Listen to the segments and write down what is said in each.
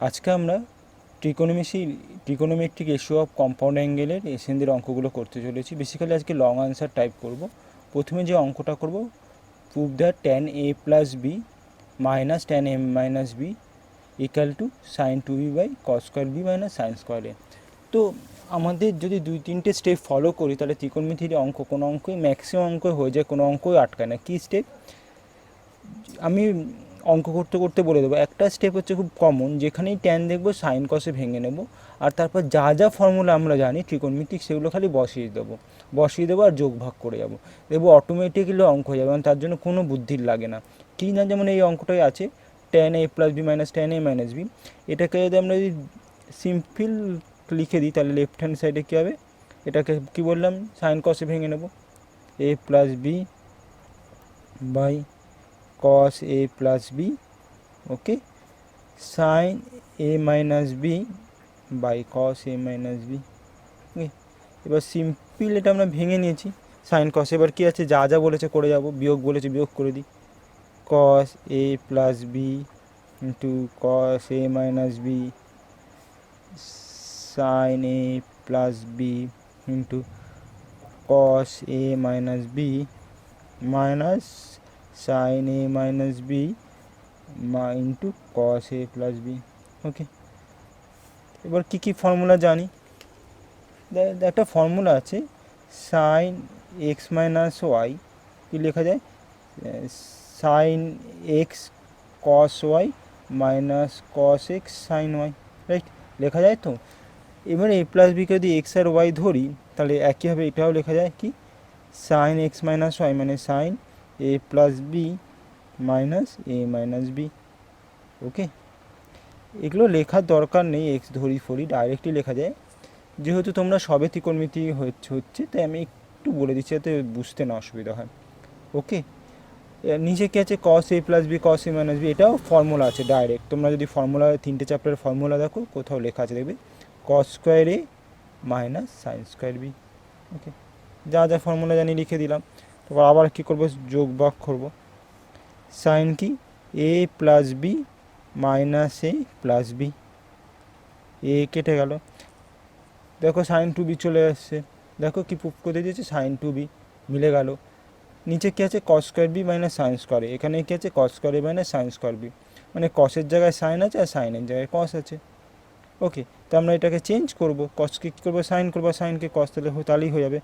আজকে আমরা trigonometric ratio of compound অ্যাঙ্গেলের এসএনদের অঙ্কগুলো করতে চলেছি। বেসিক্যালি আজকে লং আনসার টাইপ করব। প্রথমে যে অঙ্কটা করব, prove that tan a plus b minus tan m minus b equal to sine 2b by cos square b minus sine square a. তো আমাদের যদি 2-3টে স্টেপ ফলো করি তাহলে ত্রিকোণমিতির অঙ্ক কোনো অঙ্কই ম্যাক্সিমাম অঙ্ক হয়ে যায়, কোনো অঙ্কই আটকায় না। কী স্টেপ আমি অঙ্ক করতে করতে বলে দেবো। একটা স্টেপ হচ্ছে খুব কমন, যেখানেই ট্যান দেখবো সাইন কসে ভেঙে নেব, আর তারপর যা যা ফর্মুলা আমরা জানি ট্রিকোণমিতিক সেগুলো খালি বসিয়ে দেবো আর যোগ ভাগ করে যাবো, দেখবো অটোমেটিক্যালি অঙ্ক হয়ে যাবে, তার জন্য কোনো বুদ্ধির লাগে না। কী না, যেমন এই অঙ্কটাই আছে tan a plus b minus tan a minus b. এটাকে যদি আমরা যদি সিম্পল লিখে দিই তাহলে লেফট হ্যান্ড সাইডে কী হবে, এটাকে কী বললাম, সাইন কসে ভেঙে নেব, a plus b by cos a plus b, okay, sin a minus b by cos a minus b, okay. এবার সিম্পল এটা আমরা ভেঙে নিয়েছি সাইন কস। এবার কী আছে, যা যা বলেছে করে যাব, বিয়োগ বলেছে বিয়োগ করে দিই, cos a plus b into cos a minus b sin a plus b into cos a minus b minus sin a minus b into cos a plus b, okay. এবার কী কী ফর্মুলা জানি, একটা ফর্মুলা আছে sine x minus y, কী লেখা যায়, sine x cos y minus cos x sine y, right, লেখা যায় তো। এবার এ প্লাস বিকে যদি এক্স আর ওয়াই ধরি তাহলে একইভাবে এটাও লেখা যায় কি, সাইন এক্স মাইনাস ওয়াই মানে সাইন এ প্লাস বি মাইনাস এ মাইনাস বি, ওকে। এগুলো লেখার দরকার নেই, এক্স ধরি ফরি ডাইরেক্টলি লেখা যায়। যেহেতু তোমরা সবে ত্রিকোণমিতি হচ্ছে তাই আমি একটু বলে দিচ্ছি যাতে বুঝতে না অসুবিধা হয়, ওকে। নিচে কী আছে, কস এ প্লাস বি কস এ মাইনাস বি, এটাও ফর্মুলা আছে ডাইরেক্ট। তোমরা যদি ফর্মুলা 3টে চ্যাপ্টারের ফর্মুলা দেখো কোথাও লেখা আছে দেখবে কস square a minus sine square b, ওকে। যা যা ফর্মুলা জানি লিখে দিলাম। তারপর আবার কী করবো, যোগ ভাগ করবো। সাইন কি, এ প্লাস বি মাইনাস এ প্লাস বি, এ কেটে গেল, দেখো সাইন 2b চলে আসছে, দেখো কি প্রুফ করে দিয়েছে, সাইন 2b মিলে গেল। নিচে কী আছে, cos square b minus sine square a, এখানে কী আছে, cos square a minus sine square b, মানে কসের জায়গায় সাইন আছে আর সাইনের জায়গায় কস আছে, ওকে। তো আমরা এটাকে চেঞ্জ করবো, কসকে কী করবো, সাইন করবো, সাইনকে কস, তাহলেই হয়ে যাবে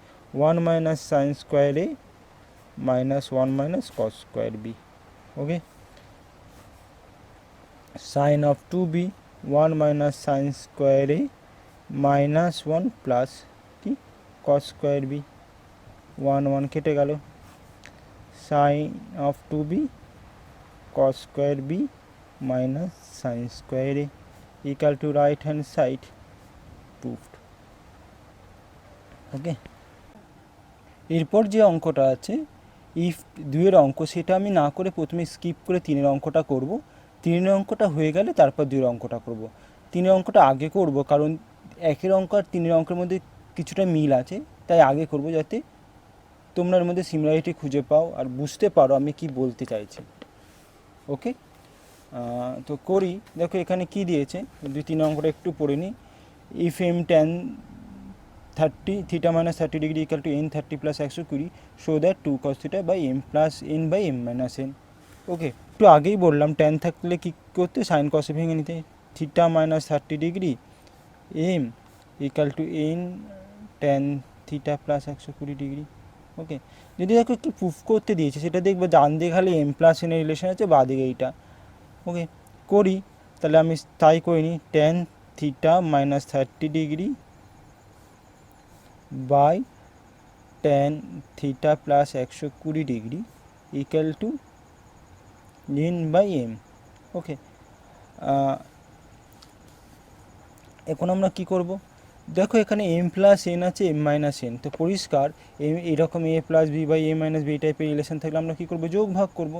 1 minus sine square a minus 1 minus cos square b, okay. Sine of 2b 1 minus sine square a minus 1 plus কি কস স্কোয়ার বি, 1 1 কেটে গেল, sine of 2b cos square b minus sine square a equal to right hand side proved, okay. এরপর যে অঙ্কটা আছে if 2-এর অঙ্ক, সেটা আমি না করে প্রথমে স্কিপ করে 3-এর অঙ্কটা করব। 3-এর অঙ্কটা হয়ে গেলে তারপর 2-এর অঙ্কটা করব। 3-এর অঙ্কটা আগে করব কারণ 1-এর অঙ্ক আর 3-এর অঙ্কের মধ্যে কিছুটা মিল আছে, তাই আগে করব যাতে তোমরা এর মধ্যে সিমিলারিটি খুঁজে পাও আর বুঝতে পারো আমি কি বলতে চাইছি, ওকে। তো করি, দেখো এখানে কি দিয়েছে, 2-3 অঙ্কটা একটু পড়ে নিই। If m tan 30 theta minus 30 degree equal to n 30 plus 120, so that 2 cos theta by m plus n by m minus n, okay. একটু আগেই বললাম ট্যান থাকলে কী করতে, সাইন কসে ভেঙে নিতে, theta minus 30 degree m equal to n tan theta plus 120 degree, okay. যদি দেখো কি প্রুফ করতে দিয়েছে সেটা দেখবে, ডান দিকে খালি m প্লাস n এর রিলেশন আছে, বাঁ দিকে এইটা, ওকে। করি, তাহলে আমি তাই করিনি, tan theta minus 30 degree by tan theta plus 120 degree equal to n by m, okay. এখন আমরা কি করব, দেখো এখানে m প্লাস n আছে, m মাইনাস n, তো পরিষ্কার এরকম a plus b by a minus b টাইপের রিলেশন থাকলে আমরা কী করবো, যোগ ভাগ করব।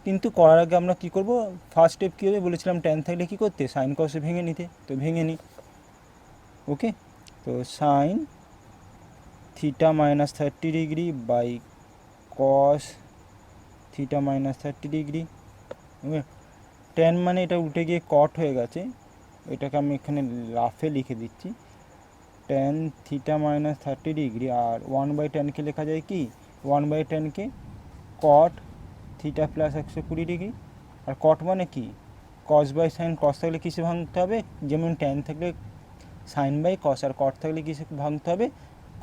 কিন্তু করার আগে আমরা কী করব, ফার্স্ট স্টেপ কী হবে বলেছিলাম, ট্যান থাকলে কী করতে, সাইন কসে ভেঙে নিতে, তো ভেঙে নিই, ওকে। তো sine theta minus 30 degree by cos theta minus 30 degree, okay. Tan মানে এটা উঠে গিয়ে কট হয়ে গেছে, এটাকে আমি এখানে রাফে লিখে দিচ্ছি, tan থিটা মাইনাস 30 ডিগ্রি, আর 1/10কে লেখা যায় কি 1/10কে কট থিটা প্লাস 120 ডিগ্রি। আর কট মানে কি কস বাই সাইন, কস থাকলে কিসে ভাঙতে হবে, যেমন ট্যান থাকলে সাইন বাই কস, আর কট থাকলে কিসে ভাঙতে হবে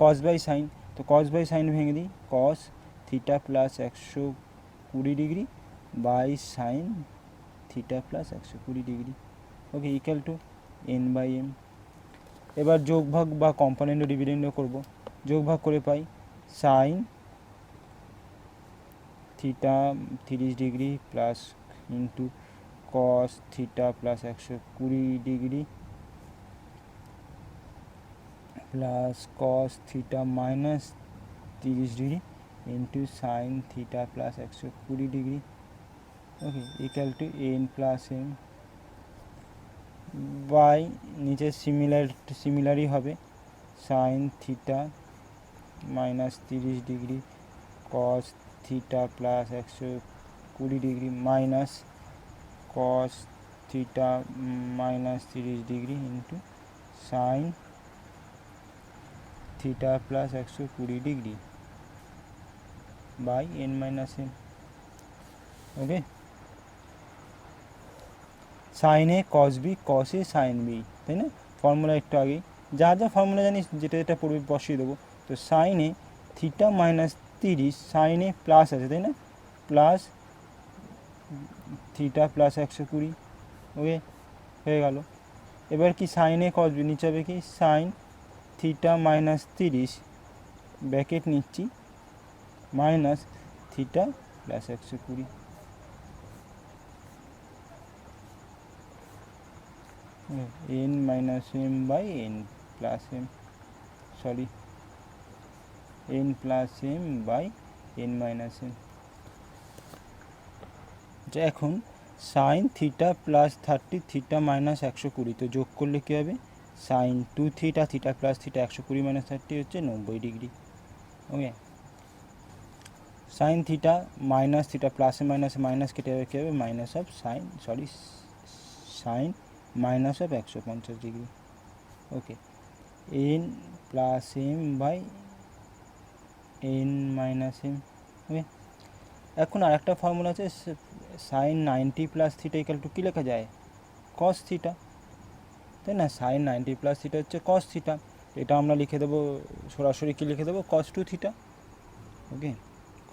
কস বাই সাইন। তো কস বাই সাইন ভেঙে দিই, cos theta plus 120 degree by sine theta plus 120 degree, okay, equal to n by m. এবার যোগ ভাগ বা কম্পোনেন্ট ও ডিভিডেন্ডও করবো। যোগ ভাগ করে পাই sine theta 30 degree plus into cos theta plus 120 degree plus cos theta minus 30 degree into sine theta plus 120 degree, okay, equal to n plus m by নিচে সিমিলারই হবে sine theta minus 30 degree cos theta plus 120 degree minus cos theta minus 30 degree into sine theta plus 120 degree by n minus n, okay. Sine a cos b, cos a sign B, তাই না, formula একটু আগেই যা যা formula জানিস যেটা যেটা পড়বে বসিয়ে দেবো। তো সাইন এ থিটা মাইনাস 30, সাইন এ প্লাস আছে তাই না, প্লাস থিটা প্লাস 120, ওকে, হয়ে গেল। এবার কি সাইন এ কস বি, নিচে হবে কি সাইন থিটা মাইনাস 30 ব্র্যাকেট নিচ্ছি minus theta plus 120, n minus m by n plus m, sorry n plus m by n minus m. এখন sine theta plus 30 theta minus 120, তো যোগ করলে কী হবে sine 2 theta, theta plus theta 120 minus 30 হচ্ছে 90 degree, okay. Sine theta minus theta প্লাসে মাইনাসে minus কেটে যাবে, কী হবে minus of sine, sorry sign minus of 150 degree, okay, n plus m by n minus m, okay. এখন আর একটা ফর্মুলা আছে sine 90 plus theta equal to কী লেখা যায় কস থিটা, তাই না, সাইন 90 প্লাস থিটা হচ্ছে কস থিটা, এটা আমরা লিখে দেবো সরাসরি কী লিখে দেবো cos 2 theta, okay,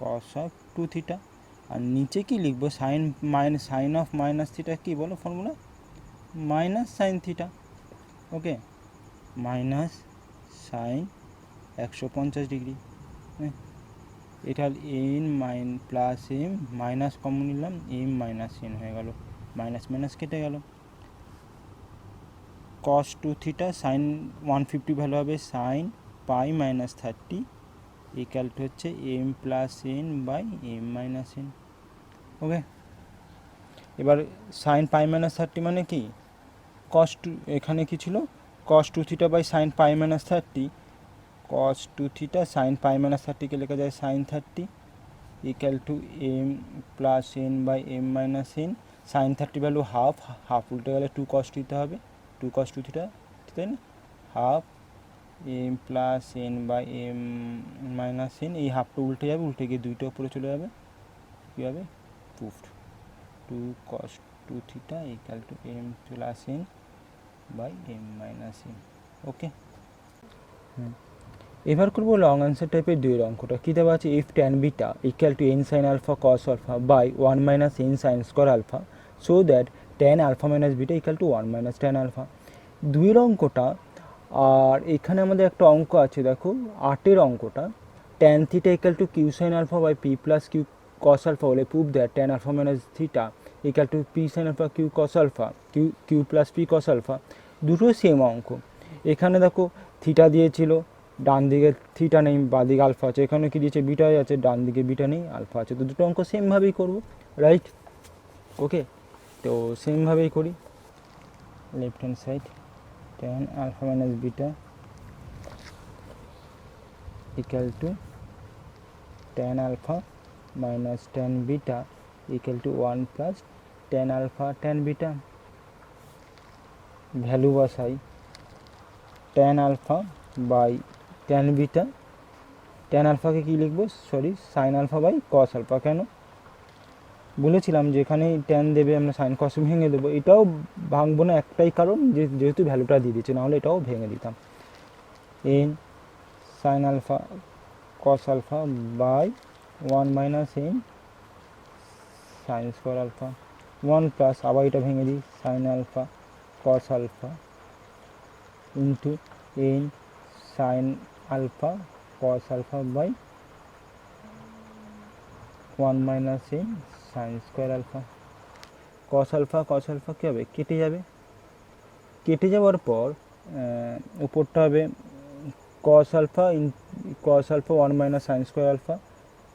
cos of 2 theta. আর নিচে কি লিখবো সাইন অফ মাইনাস থিটা কী বলো formula minus sine theta, okay, minus sine 150 degree, হ্যাঁ, এটা n plus m minus common নিলাম, এম মাইনাস এন হয়ে গেল, মাইনাস মাইনাস কেটে গেল, কস 2 থিটা সাইন 150 ভ্যালু হবে sine pi minus 30 equal to হচ্ছে m plus n by m minus n, okay. এবার সাইন পাই মাইনাস 30 মানে কি কস 2, এখানে কি ছিল cos 2 theta by sine pi minus 30, cos 2 theta sine pi minus 30কে লেখা যায় sine 30 equal to m plus n by m minus n, sine 30 value half, half উল্টে গেলে 2 কস দিতে হবে, 2 কস 2 থিটা, তাই না, half m plus n by m minus n, এই হাফটা উল্টে যাবে, উল্টে গিয়ে দুইটা উপরে চলে যাবে, কী হবে proved 2 cos 2 theta equal to m plus n by m minus n, okay. এবার করবো লং আনসার টাইপের দুইয়ের অঙ্কটা, কী দেওয়া আছে if tan beta equal to n sine alpha cos alpha by 1 minus n sine square alpha so that tan alpha minus beta equal to 1 minus tan alpha, দুইয়ের অঙ্কটা। আর এখানে আমাদের একটা অঙ্ক আছে দেখো 8-এর অঙ্কটা, tan theta equal to q sine alpha by p plus q cos alpha হলে prove that tan alpha minus theta equal to p sine alpha q cos alpha q plus p cos alpha, দুটো same অঙ্ক। এখানে দেখো theta দিয়েছিল, ডান দিকে theta নেই, বাঁদিকে alpha আছে, এখানে কি দিয়েছে বিটা আছে, ডান দিকে বিটা নেই আলফা আছে, তো দুটো অঙ্ক সেমভাবেই করবো, রাইট, ওকে। তো সেমভাবেই করি, left hand side tan alpha minus beta equal to tan alpha minus tan beta equal to 1 plus tan alpha tan beta, value বসাই tan alpha by tan beta, tan আলফাকে কী লিখবো, sorry sine alpha by cos alpha. কেন বলেছিলাম যে এখানে tan দেবে আমরা সাইন কস ভেঙে দেবো, এটাও ভাঙবো না একটাই কারণ যেহেতু ভ্যালুটা দিয়ে দিচ্ছে, নাহলে এটাও ভেঙে দিতাম। N sine alpha cos alpha by 1 minus n sine square alpha, 1 plus আবার এটা ভেঙে দিই sine alpha cos alpha into n sine alpha cos alpha by 1 minus n sine square alpha. Cos alpha কী হবে, কেটে যাবে, কেটে যাওয়ার পর উপরটা হবে cos alpha 1 minus sine square alpha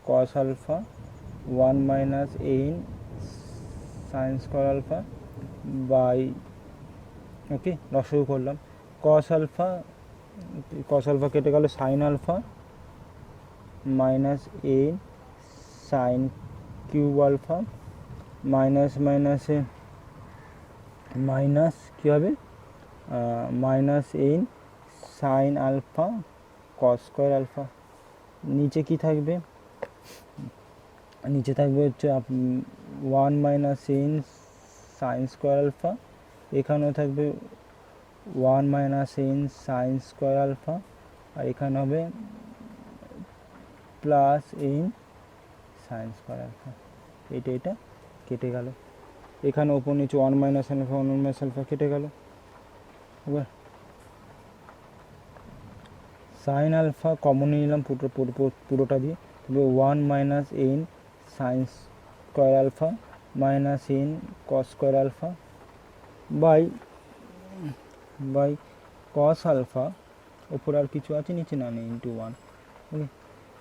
cos alpha 1 minus n sine square alpha by, okay লসাগু করলাম, কস আলফা কেটে গেল sine alpha minus n sine cube alpha minus মাইনাসে মাইনাস কী হবে minus n sine alpha cos square alpha. নিচে কি থাকবে, নিচে থাকবে হচ্ছে 1 minus n sine square alpha, এখানেও থাকবে 1 minus n sine square alpha, আর এখানে হবে plus n sine square alpha. এটা কেটে গেল, এখানে ওপর নিচে 1 মাইনাস আলফা 1 মাইনাস আলফা কেটে গেল। এবার সাইন আলফা কমন নিলাম পুরোটা দিয়ে, তবে 1 minus n sine square alpha minus n cos square alpha by cos alpha, ওপর আর কিছু আছে নিচে না নেই, ইন্টু 1। ওকে,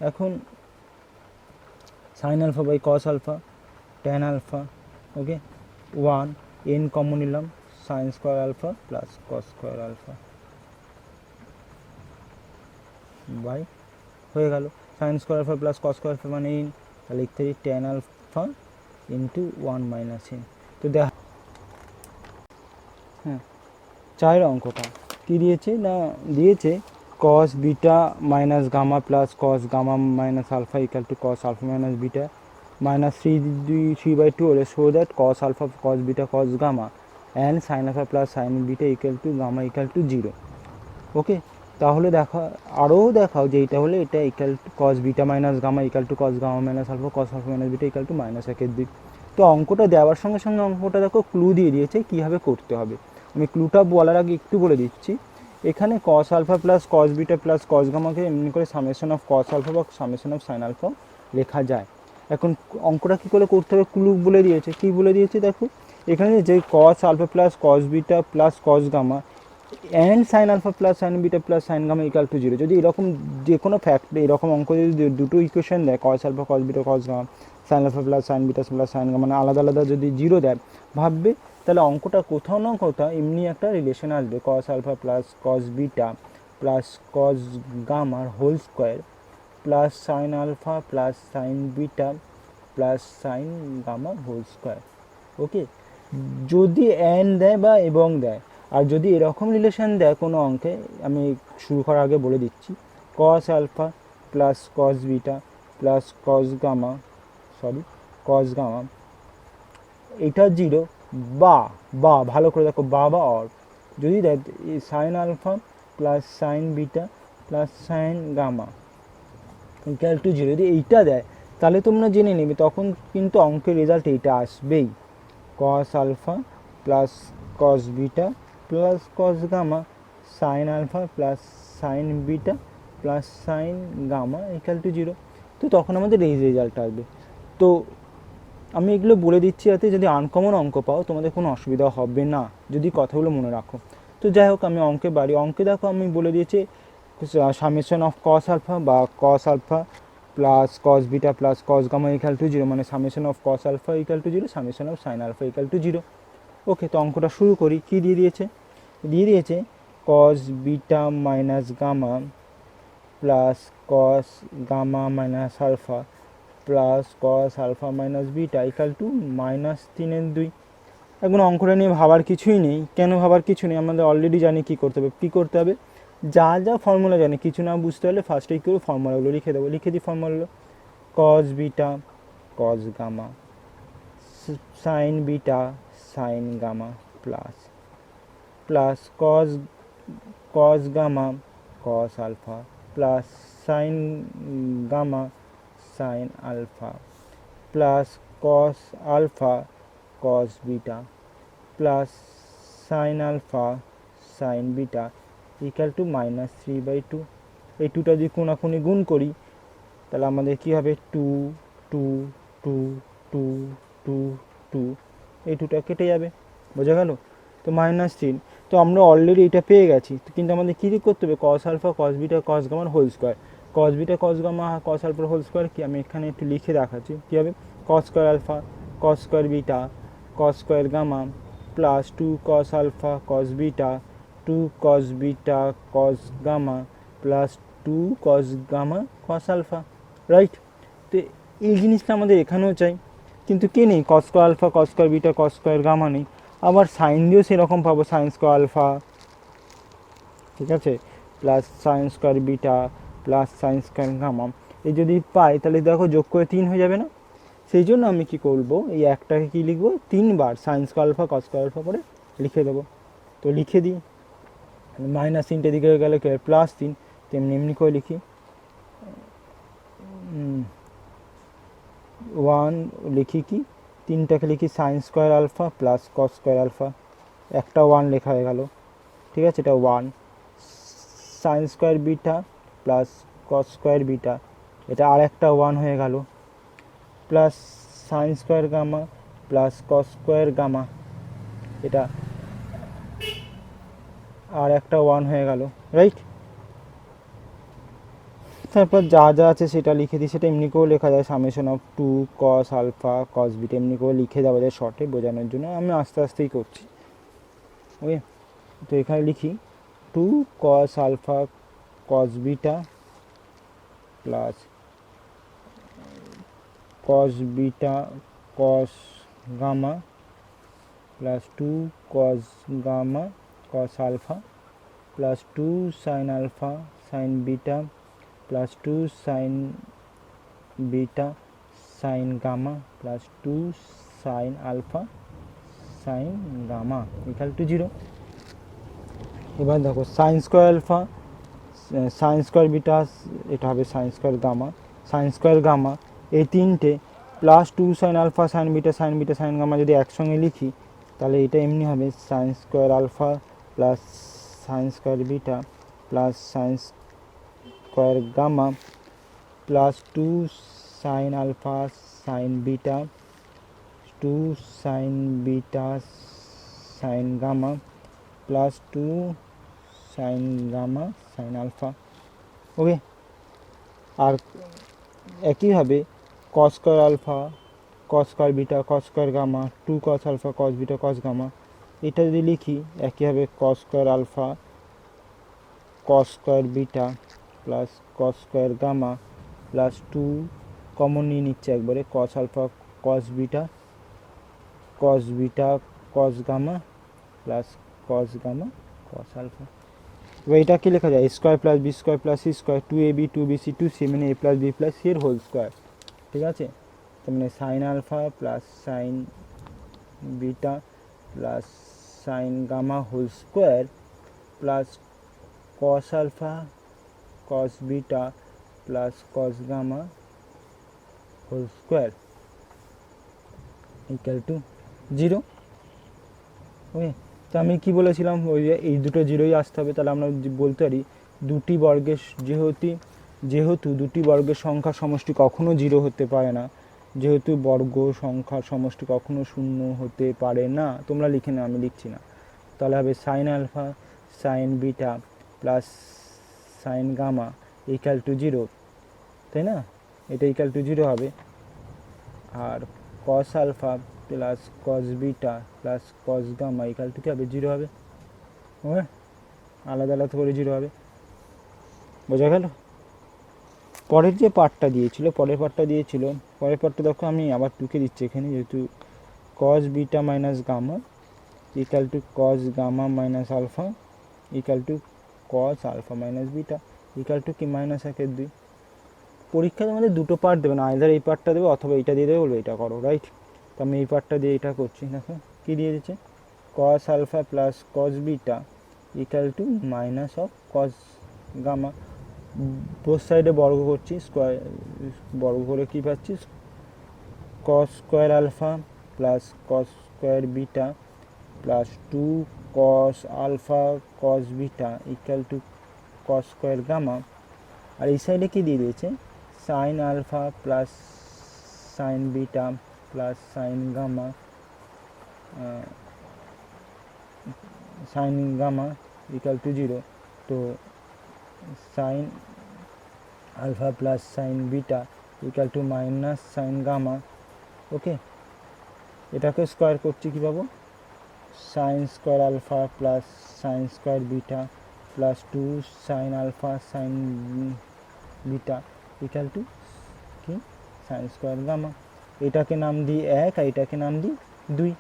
এখন sine alpha by cos alpha tan alpha, okay 1 n common নিলাম sine square alpha plus cos square alpha by হয়ে গেল sine square alpha plus cos square alpha মানে এন, তাহলে লিখতে পারি tan alpha into 1 minus n. তো দেখা হ্যাঁ 4 অঙ্কটা কী দিয়েছে না, দিয়েছে cos beta minus gamma plus cos gamma minus alpha equal to cos alpha minus beta minus 3/2 হলে show that cos alpha cos beta cos gamma and sine alpha plus sine beta equal to gamma equal to 0। Okay, তাহলে আরও দেখাও যে এটা হলে এটা equal to cos beta minus gamma equal to cos gamma minus alpha cos alpha minus beta equal to -1/2। তো অঙ্কটা দেওয়ার সঙ্গে সঙ্গে অঙ্কটা দেখো ক্লু দিয়ে দিয়েছে কীভাবে করতে হবে। আমি ক্লুটা বলার আগে একটু বলে দিচ্ছি, এখানে cos alpha plus cos beta plus cos গামাকে এমনি করে সামেশন অফ কস আলফা বা সামেশন অফ সাইন আলফা লেখা যায়। এখন অঙ্কটা কী করে করতে হবে ক্লু বলে দিয়েছে, কী বলে দিয়েছে দেখো, এখানে যে cos alpha plus cos beta plus cos gamma and sine alpha plus sine beta plus sine gamma equal to 0, যদি এরকম যে কোনো ফ্যাক্ট এরকম অঙ্ক যদি দুটো ইকুয়েশন দেয় cos alpha cos beta cos gamma sine alpha plus sine beta plus sine gamma মানে আলাদা আলাদা যদি 0 দেয়, ভাববে তাহলে অঙ্কটা কোথাও না কোথাও এমনি একটা রিলেশন আসবে cos alpha plus cos beta plus cos গামার whole square plus sine alpha plus sine beta plus sine gamma whole square. Okay, যদি অ্যান দেয় বা এবং দেয়, আর যদি এরকম রিলেশন দেয় কোনো অঙ্কে, আমি শুরু করার আগে বলে দিচ্ছি cos alpha plus cos beta plus cos gamma এটা 0 বা ভালো করে দেখো বা অর যদি দেয় sine alpha plus sine beta plus sine gamma equal to 0, যদি এইটা দেয় তাহলে তোমরা জেনে নেবে তখন কিন্তু অঙ্কের রেজাল্ট এইটা আসবেই, cos alpha plus cos beta plus cos gamma sine alpha plus sine beta plus sine gamma equal to 0। তো তখন আমাদের এই রেজাল্ট আসবে। তো আমি এগুলো বলে দিচ্ছি যাতে যদি আনকমন অঙ্ক পাও তোমাদের কোনো অসুবিধা হবে না, যদি কথাগুলো মনে রাখো। তো যাই হোক, আমি অঙ্কে দেখো আমি বলে দিয়েছি সামেশন অফ কস আলফা বা cos alpha plus cos beta plus cos gamma equal to 0 মানে summation of cos alpha equal to 0 summation of sine alpha equal to 0। Okay, তো অঙ্কটা শুরু করি। কী দিয়ে দিয়েছে cos beta minus gamma plus cos gamma minus alpha plus cos alpha minus beta equal to -3/2। এখন অঙ্কটা নিয়ে ভাবার কিছুই নেই। কেন ভাবার কিছু নেই, আমাদের অলরেডি জানি কী করতে হবে। কী করতে হবে, যা যা ফর্মুলা জানি, কিছু না বুঝতে হলে ফার্স্টে কী করবো, ফর্মুলাগুলো লিখে দেবো। লিখে দিই ফর্মুলাগুলো, cos beta cos gamma, sine beta sine gamma, plus plus cos cos gamma cos alpha, plus sine gamma sine alpha, plus cos alpha cos beta, plus sine alpha sine beta equal to -3/2। এই টুটা যদি কোনাকুনি গুণ করি তাহলে আমাদের কী হবে, 2 2 2 2 2 2, এই টুটা কেটে যাবে। বোঝা গেল? তো -3। তো আমরা অলরেডি এটা পেয়ে গেছি, কিন্তু আমাদের কী করতে হবে, cos alpha cos beta cos গামার whole square. Cos beta cos gamma cos আলফার হোল স্কোয়ার কি, আমি এখানে একটু লিখে দেখাচ্ছি কী হবে। Cos square alpha cos square beta cos square gamma, plus 2 cos alpha cos beta 2 cos beta cos gamma, plus 2 cos gamma cos alpha, right? তো এই জিনিসটা আমাদের এখানেও চাই, কিন্তু কে নেই, cos square alpha cos square beta cos square gamma নেই। আবার সাইন দিয়েও সেরকম পাবো, সাইন স্কোয়ার আলফা, ঠিক আছে, plus sine square beta plus sine square gamma. এই যদি পাই তাহলে দেখো যোগ করে 3 হয়ে যাবে না? সেই জন্য আমি কি করব, এই একটাকে কি লিখবো, 3বার sine square alpha cos square alpha করে লিখে দেবো। তো লিখে দিই, -3টে দিকে হয়ে গেলে +3, তেমনি এমনি করে লিখি 1 লিখি কি, 3টাকে লিখি sine square alpha plus cos square alpha, একটা 1 লেখা হয়ে গেল, ঠিক আছে, এটা 1 sine square beta plus cos square beta, এটা আর একটা 1 হয়ে গেল, plus sine square gamma plus cos square gamma, এটা আর একটা 1 হয়ে গেল, রাইট? তারপর যা যা আছে সেটা লিখে দিই, সেটা এমনি করেও লেখা যায়, summation of 2 cos alpha cos beta, এমনি করে লিখে দেওয়া যায় শর্টে বোঝানোর জন্য, আমি আস্তে আস্তেই করছি। ওকে, তো এখানে লিখি 2 cos alpha cos beta plus cos beta cos gamma plus 2 cos gamma cos alpha plus 2 sine alpha sine beta plus 2 sine beta sine gamma plus 2 sine alpha sine gamma equal to 0। এবার দেখো sine square alpha sine square beta, এটা হবে sine square gamma, sine square gamma, এই তিনটে plus 2 sine alpha sine beta sine gamma যদি একসঙ্গে লিখি তাহলে এটা এমনি হবে sine square alpha plus sine square beta plus sine square gamma plus 2 sine alpha sine beta 2 sine beta sine gamma plus 2 sine gamma sine alpha. Okay, আর একইভাবে cos square alpha cos square beta cos square gamma 2 cos alpha cos beta cos gamma, এটা যদি লিখি একইভাবে cos square alpha cos square beta plus cos square gamma plus 2 common নিয়ে নিচ্ছে একবারে, কস alpha cos beta cos gamma plus cos gamma cos alpha. এবার এটা কি লেখা যায়, square plus b square plus c square 2ab 2bc 2c মানে a plus b plus c এর হোল স্কোয়ার, ঠিক আছে। তার মানে sine alpha plus sine beta plus sine gamma whole square plus cos alpha cos beta plus cos gamma whole square equal to 0। Okay, তো আমি কী বলেছিলাম, ওই যে এই দুটো জিরোই আসতে হবে, তাহলে আমরা বলতে পারি দুটি বর্গের যেহেতু দুটি বর্গের সংখ্যার সমষ্টি কখনো 0 হতে পারে না, যেহেতু বর্গ সংখ্যার সমষ্টি কখনো 0 হতে পারে না, তোমরা লিখে নাও, আমি লিখছি না, তাহলে হবে sine alpha sine beta plus sine gamma equal to 0, তাই না? এটা ইকুয়াল টু 0 হবে। আর cos alpha plus cos beta plus cos gamma equal to কী হবে, 0 হবে। ওকে, আলাদা আলাদা করে 0 হবে, বোঝা গেল? পরের যে পার্টটা দিয়েছিল পরের পার্টটা দেখো, আমি আবার টুকে দিচ্ছি এখানে, যেহেতু cos beta minus gamma equal to cos gamma minus alpha equal to cos alpha minus beta equal to কি মাইনাস 1/2। পরীক্ষায় আমাদের দুটো পার্ট দেবে না, আইদার এই পার্টটা দেবে অথবা এইটা দিয়ে দেবে, বলবে এটা করো, রাইট। তো আমি এই পার্টটা দিয়ে এটা করছি। দেখো কী দিয়ে দিচ্ছে, cos alpha plus cos beta equal to minus of cos gamma. Both সাইডে বর্গ করছি, স্কোয়ার বর্গ করে কী পাচ্ছি, cos square alpha plus cos square beta plus 2 cos alpha cos beta equal to cos square gamma. আর এই সাইডে কী দিয়ে দিয়েছে, sine alpha plus sine beta plus sine gamma equal to 0। তো sine alpha plus sine beta equal to minus sine gamma. ওকে, এটাকে square করছি, কী পাবো, sine square alpha plus sine square beta plus 2 sine alpha sine beta equal to কি sine square gamma. এটাকে নাম দিই 1 আর এটাকে নাম দিই 2।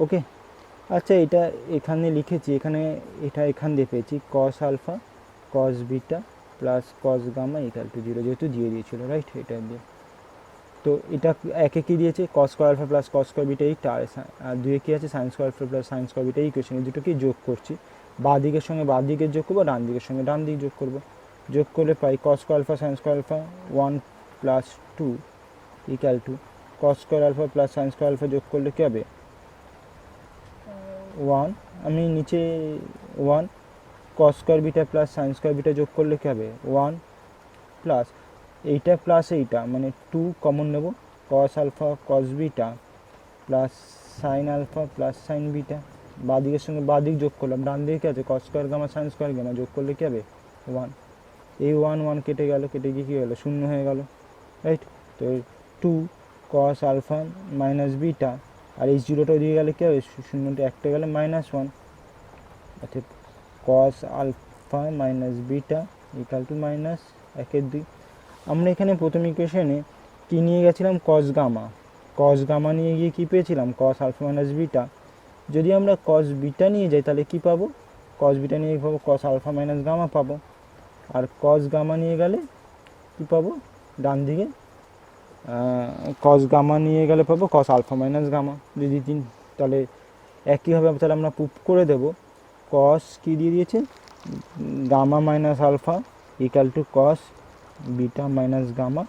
ওকে, আচ্ছা এটা এখানে লিখেছি, এটা এখান দিয়ে পেয়েছি cos alpha cos beta plus cos gamma equal to 0, যেহেতু দিয়ে দিয়েছিল, রাইট। এটা দিয়ে তো এটা একে কী দিয়েছে, cos square alpha plus cos square beta এইটা, আর 2 কী আছে, sine square alpha plus sine square beta equation. এই দুটোকেই যোগ করছি, বাঁ দিকের সঙ্গে বাঁ দিকের যোগ করবো, ডান দিকের সঙ্গে ডান দিক যোগ করবো। যোগ করলে পাই cos square alpha sine square alpha 1 plus 2 equal to cos square alpha plus sine square alpha যোগ করলে কী হবে 1, আমি নিচে 1 cos square beta plus sine square beta যোগ করলে কী হবে 1 প্লাস এইটা প্লাস এইটা মানে 2 কমন নেব, cos alpha cos beta plus sine alpha plus sine beta, বাঁ দিকের সঙ্গে বাঁ দিক যোগ করলাম, ডান দিকে কী আছে cos square gamma sine square gamma, যোগ করলে কী হবে 1। এই 1 কেটে গেল, কেটে গিয়ে কী হলো 0 হয়ে গেল, রাইট। তো 2 কস আলফা মাইনাস বিটা, আর এই 0টা দিয়ে গেলে কী হবে, 0টা একটা গেলে -1, অর্থাৎ cos alpha minus beta equal to -1/2। আমরা এখানে প্রথম ইকুয়েশনে কী নিয়ে গেছিলাম, কস গামা নিয়ে গিয়ে কী পেয়েছিলাম, কস আলফা মাইনাস বিটা। যদি আমরা কস বিটা নিয়ে যাই তাহলে কী পাবো, কস বিটা নিয়ে পাবো কস আলফা মাইনাস গামা পাবো, আর কস গামা নিয়ে গেলে কী পাবো, ডান দিকে কস গামা নিয়ে গেলে পাবো কস আলফা মাইনাস গামা। যদি তাহলে একইভাবে তাহলে আমরা প্রুফ করে দেব, কস কী দিয়ে দিয়েছে, gamma minus alpha equal to cos beta minus gamma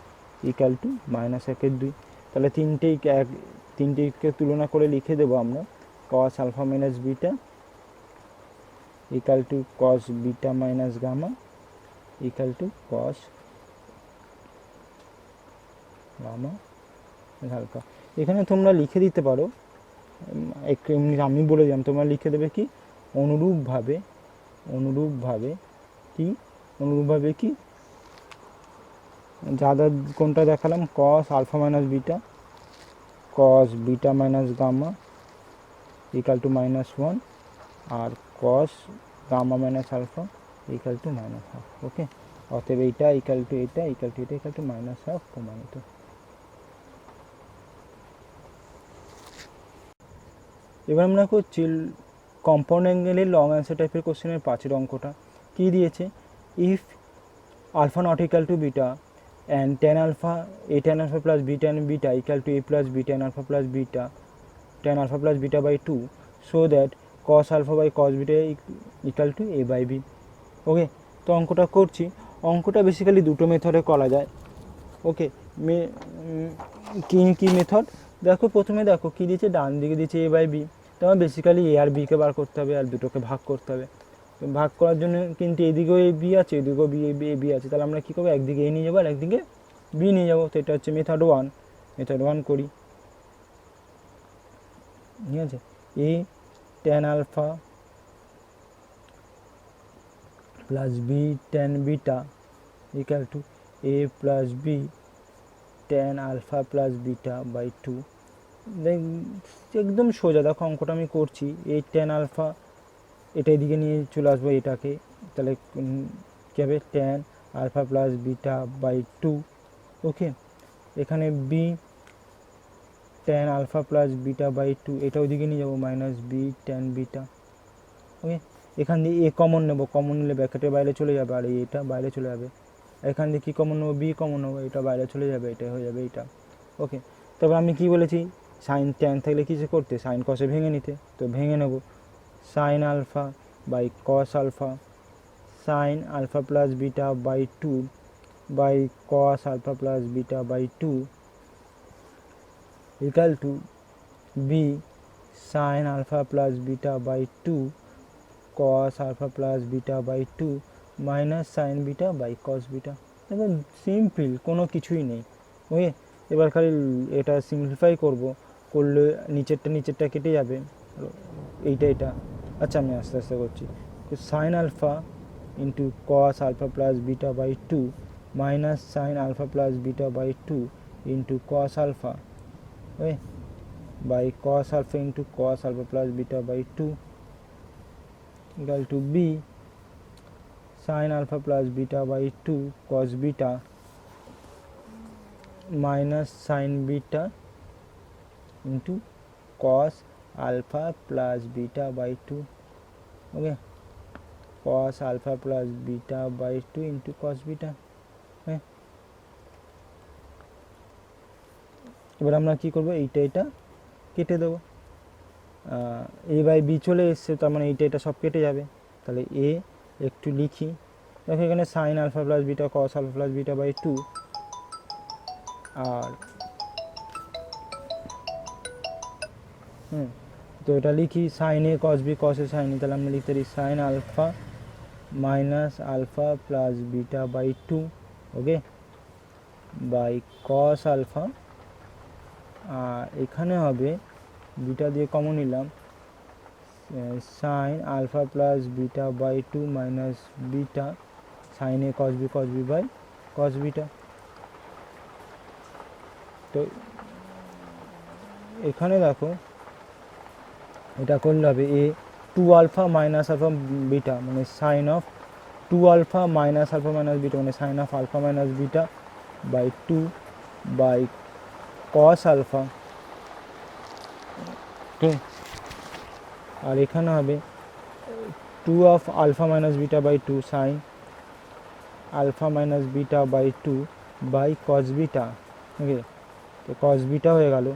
equal to -1/2। তাহলে তিনটেকে তুলনা করে লিখে দেবো আমরা, cos alpha minus beta equal to cos beta minus gamma equal to cos gamma হালকা। এখানে তোমরা লিখে দিতে পারো, আমি বলে দিলাম, তোমরা লিখে দেবে কি অনুরূপভাবে কি যাদা কোনটা দেখালাম, cos alpha minus beta cos beta minus gamma equal to -1 আর cos gamma minus alpha equal to -1/2। Okay, অতএব এইটা ইকাল টু এটা ইকাল টু এটা ইকাল টু -1/2 প্রমাণিত। এবার আমরা করছি কম্পাউন্ড অ্যাঙ্গেলের লং অ্যান্সার টাইপের কোশ্চেনের 5 অঙ্কটা। কী দিয়েছে, if alpha not equal to beta and tan alpha a tan alpha plus b tan beta equal to a plus b tan alpha plus beta tan alpha plus beta by 2, so that cos alpha by cos beta equal to a by b। ওকে, তো অঙ্কটা করছি। অঙ্কটা basically দুটো মেথডে করা যায়। ওকে, কি method, দেখো প্রথমে দেখো কী দিয়েছে, ডান দিকে দিয়েছে a by b, তো আমার বেসিক্যালি a আর bকে বার করতে হবে আর দুটোকে ভাগ করতে হবে। ভাগ করার জন্য কিন্তু এদিকেও এ বি আছে, এদিকেও বি আছে, তাহলে আমরা কী করবো, একদিকে এ নিয়ে যাবো আর একদিকে বি নিয়ে যাবো। তো এটা হচ্ছে মেথড 1 করি, ঠিক আছে। A tan alpha plus b tan beta equal to a plus b tan alpha plus beta by 2। একদম সোজা, দেখো অঙ্কটা আমি করছি, এ ট্যান আলফা এটা এদিকে নিয়ে চলে আসবো এটাকে, তাহলে কী হবে tan alpha plus beta by 2। Okay, এখানে b tan alpha plus beta by two, এটা ওইদিকে নিয়ে যাবো minus b tan beta. Okay, এখান দিয়ে এ কমন নেবো, কমন নিলে ব্র্যাকেটের বাইরে চলে যাবে আর এটা বাইরে চলে যাবে। এখান দিয়ে কী কমন নেবো, বি কমন নেবো, এটা বাইরে চলে যাবে, এটা হয়ে যাবে এইটা। ওকে, তবে আমি কি বলেছি, সাইন ট্যান থাকলে কিছু করতে সাইন কসে ভেঙে নিতে, তো ভেঙে নেব sine alpha by cos alpha, sine alpha plus beta by two by cos alpha plus beta by two equal to b sine alpha plus beta by two cos alpha plus beta by two minus sine beta by cos beta. দেখুন simple, কোনো কিছুই নেই। ওকে, এবার খালি এটা simplify করলে নিচেরটা কেটে যাবে, এইটা। আচ্ছা আমি আস্তে আস্তে করছি। Sine alpha into cos alpha plus beta by two minus sine alpha plus beta by two into cos alpha, okay, by cos alpha into cos alpha plus beta by 2 equal to b sin alpha plus beta by 2 cos beta minus sin beta into cos alpha plus beta by 2, okay, cos alpha plus beta by 2 into cos beta, okay. এবার আমরা কি করব, এইটা কেটে দেবো, এ by B চলে এসছে, তার মানে এটা সব কেটে যাবে। তাহলে এ একটু লিখি, দেখো এখানে sine alpha plus beta cos alpha plus beta by two, আর তো এটা লিখি sine a cos b cos a sine a, তাহলে আমরা লিখতে পারি sine alpha minus alpha plus beta by two, okay, by cos alpha, আর এখানে হবে বিটা দিয়ে কমন নিলাম sine alpha plus beta by two minus beta sine a cos b by cos beta. তো এখানে দেখো এটা করলে হবে এ two alpha minus alpha beta মানে sine of two alpha minus alpha minus beta মানে sine of alpha minus beta by two by cos alpha, আর এখানে হবে two of alpha minus beta by two sine alpha minus beta by two by cos beta, okay. তো cos beta হয়ে গেল,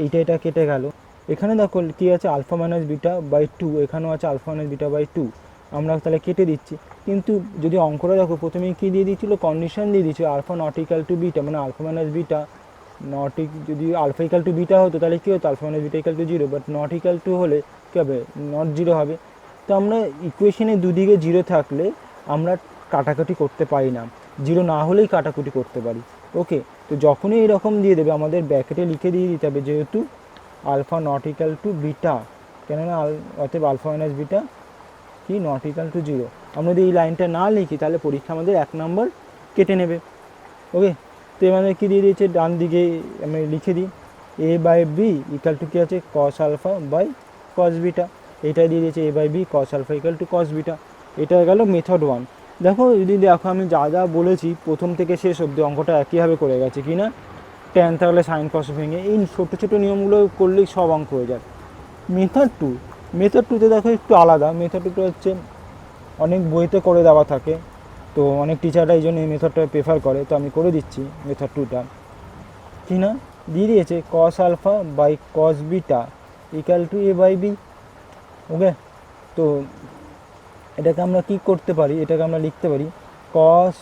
এটা কেটে গেল। এখানে দেখো কী আছে, alpha minus beta by two, এখানেও আছে alpha minus beta by two, আমরা তাহলে কেটে দিচ্ছি। কিন্তু যদি অঙ্কটা দেখো প্রথমেই কী দিয়ে দিচ্ছিলো, কন্ডিশন দিয়ে দিচ্ছিল alpha not equal to beta, মানে আলফা মাইনাস বিটা যদি আলফা ইকাল টু বিটা হতো তাহলে কী হতো, alpha minus beta equal to zero, but not equal to হলে কী হবে, নট জিরো হবে। তো আমরা ইকুয়েশনে দুদিকে জিরো থাকলে আমরা কাটাকাটি করতে পারি না, জিরো না হলেই কাটাকুটি করতে পারি, ওকে। তো যখনই এরকম দিয়ে দেবে আমাদের ব্র্যাকেটে লিখে দিয়ে দিতে হবে যেহেতু alpha not equal to beta, কেননা অতএব আলফা মাইনাস বিটা কি নট ইকাল টু জিরো। আমরা যদি এই লাইনটা না লিখি তাহলে পরীক্ষা আমাদের 1 নম্বর কেটে নেবে, ওকে। তো আমাদের কী দিয়ে দিয়েছে, ডান দিকে আমি লিখে দিই a by b equal to কী আছে cos alpha by cos beta, এইটা দিয়ে দিয়েছে a by b cos alpha equal to cos beta. এটা গেল মেথড 1। দেখো যদি দেখো আমি যা বলেছি প্রথম থেকে শেষ অবধি অঙ্কটা একইভাবে করে গেছে কি না, ট্যান থাকলে সাইন কস ভেঙে এই ছোটো নিয়মগুলো করলেই সব অঙ্ক হয়ে যায়। মেথড টুতে দেখো একটু আলাদা, মেথড টুতে হচ্ছে অনেক বইতে করে দেওয়া থাকে, তো অনেক টিচাররা এই জন্য এই মেথডটা প্রেফার করে, তো আমি করে দিচ্ছি মেথড টুটা কি না, দিয়ে দিয়েছে cos alpha by cos beta equal to a by b, okay. তো এটাকে আমরা কি করতে পারি, এটাকে আমরা লিখতে পারি cos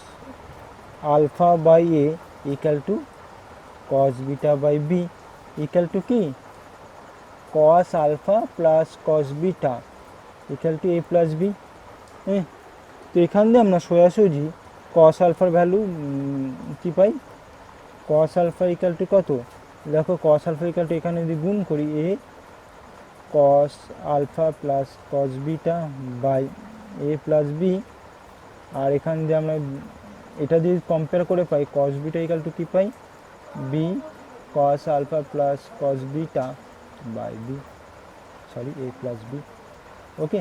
alpha by a equal to cos beta by b equal to কি cos alpha plus cos beta equal to a plus b. হ্যাঁ, তো এখান দিয়ে আমরা সোজাসুজি কস আলফার ভ্যালু কী পাই, কস আলফা ইকাল টু কত, দেখো কস আলফা ইকাল টু এখানে যদি গুণ করি a cos alpha plus cos beta by a plus b, আর এখান দিয়ে আমরা এটা দিয়ে কম্পেয়ার করে পাই কস বিটা ইকাল টু কী পাই b cos alpha plus cos beta by b a plus b, okay.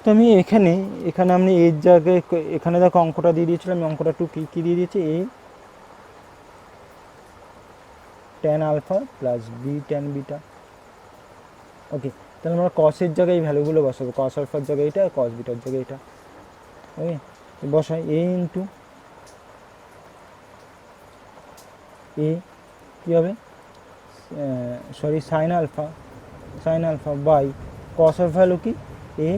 তো আমি এখানে আমি এর জায়গায় এখানে দেখো অঙ্কটা দিয়ে দিয়েছিলাম, আমি অঙ্কটা টু কী দিয়ে দিয়েছি tan alpha plus b tan beta. Okay, তাহলে আমরা কসের জায়গায় এই ভ্যালুগুলো বসাবো, কস আলফার জায়গায় এটা, কস বিটার জায়গায় এটা। ওকে, বসাই এ ইন্টু এ কী হবে, sorry sine alpha by cos alpha হলো কি a